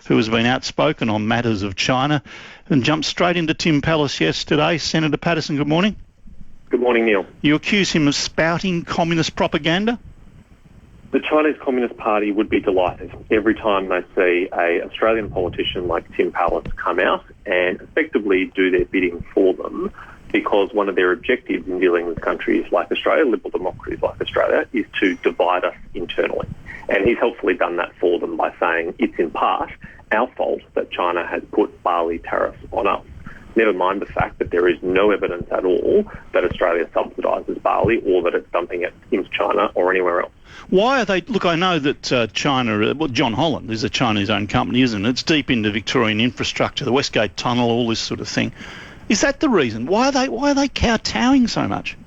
who has been outspoken on matters of China, and jumped straight into Tim Pallas yesterday. Senator Paterson, good morning. Good morning, Neil. You accuse him of spouting communist propaganda? The Chinese Communist Party would be delighted every time they see an Australian politician like Tim Pallas come out and effectively do their bidding for them, because one of their objectives in dealing with countries like Australia, liberal democracies like Australia, is to divide us internally. And he's helpfully done that for them by saying it's in part our fault that China has put barley tariffs on us. Never mind the fact that there is no evidence at all that Australia subsidises barley or that it's dumping it into China or anywhere else. Why are they... Look, I know that China... Well, John Holland is a Chinese-owned company, isn't it? It's deep into Victorian infrastructure, the Westgate Tunnel, all this sort of thing. Is that the reason? Why are they kowtowing so much?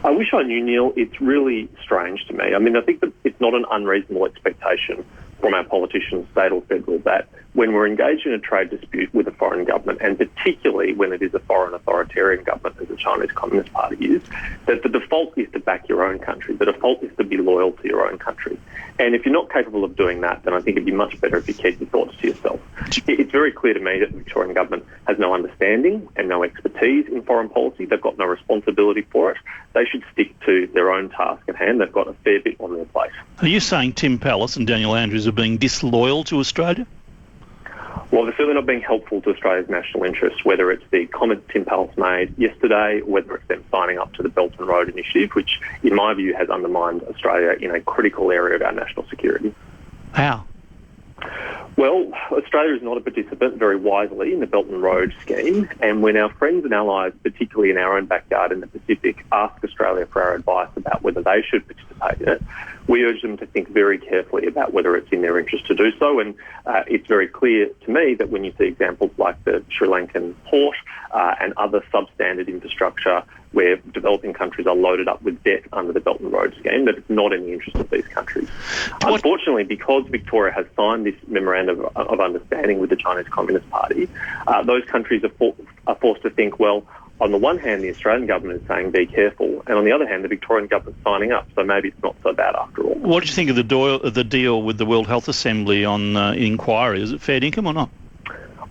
I wish I knew, Neil. It's really strange to me. I mean, I think that it's not an unreasonable expectation from our politicians, state or federal, that when we're engaged in a trade dispute with a foreign government, and particularly when it is a foreign authoritarian government, as the Chinese Communist Party is, that the default is to back your own country. The default is to be loyal to your own country. And if you're not capable of doing that, then I think it'd be much better if you keep your thoughts to yourself. It's very clear to me that the Victorian government has no understanding and no expertise in foreign policy. They've got no responsibility for it. They should stick to their own task at hand. They've got a fair bit on their plate. Are you saying Tim Pallas and Daniel Andrews are being disloyal to Australia? Well, they're certainly not being helpful to Australia's national interests, whether it's the comment Tim Pallas made yesterday, whether it's them signing up to the Belt and Road Initiative, which, in my view, has undermined Australia in a critical area of our national security. How? Well, Australia is not a participant, very wisely, in the Belt and Road scheme, and when our friends and allies, particularly in our own backyard in the Pacific, ask Australia for our advice about whether they should participate in it, we urge them to think very carefully about whether it's in their interest to do so. And it's very clear to me that when you see examples like the Sri Lankan port and other substandard infrastructure where developing countries are loaded up with debt under the Belt and Road scheme, that it's not in the interest of these countries. Unfortunately, because Victoria has signed this memorandum of understanding with the Chinese Communist Party, those countries are forced to think, well, on the one hand, the Australian government is saying be careful, and on the other hand, the Victorian government is signing up, so maybe it's not so bad after all. What do you think of the deal with the World Health Assembly on inquiry? Is it fair income or not?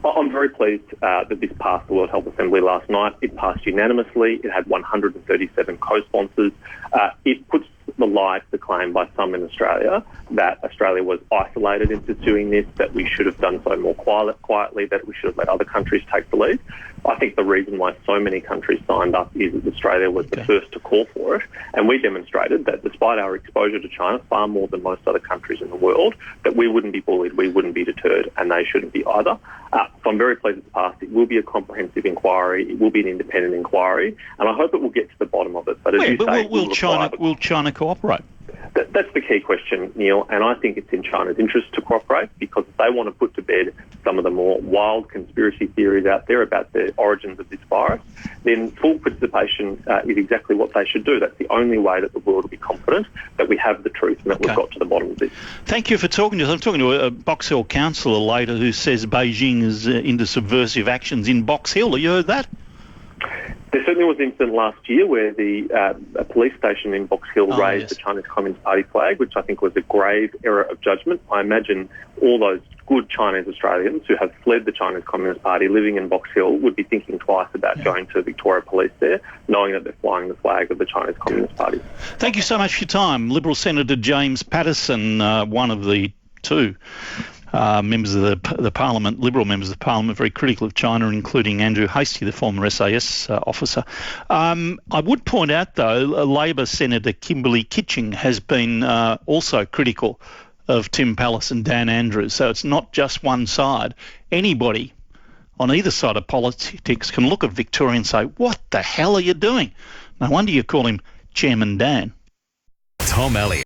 I'm very pleased that this passed the World Health Assembly last night. It passed unanimously. It had 137 co-sponsors. It puts the lie to the claim by some in Australia that Australia was isolated in pursuing this, that we should have done so more quietly, that we should have let other countries take the lead. I think the reason why so many countries signed up is that Australia was the first to call for it, and we demonstrated that despite our exposure to China, far more than most other countries in the world, that we wouldn't be bullied, we wouldn't be deterred, and they shouldn't be either. So I'm very pleased it's passed. It will be a comprehensive inquiry. It will be an independent inquiry, and I hope it will get to the bottom of it. But as you say, will China cooperate? That's the key question, Neil, and I think it's in China's interest to cooperate, because if they want to put to bed some of the more wild conspiracy theories out there about the origins of this virus, then full participation is exactly what they should do. That's the only way that the world will be confident that we have the truth and that we've got to the bottom of this. Thank you for talking to us. I'm talking to a Box Hill councillor later who says Beijing is into subversive actions in Box Hill. Have you heard that? There certainly was an incident last year where a police station in Box Hill raised the Chinese Communist Party flag, which I think was a grave error of judgment. I imagine all those good Chinese Australians who have fled the Chinese Communist Party living in Box Hill would be thinking twice about going to Victoria Police there, knowing that they're flying the flag of the Chinese Communist Party. Thank you so much for your time. Liberal Senator James Paterson, one of the two members of the Parliament, Liberal members of the Parliament, very critical of China, including Andrew Hastie, the former SAS officer. I would point out, though, Labor Senator Kimberley Kitching has been also critical of Tim Pallas and Dan Andrews. So it's not just one side. Anybody on either side of politics can look at Victoria and say, what the hell are you doing? No wonder you call him Chairman Dan. Tom Elliott.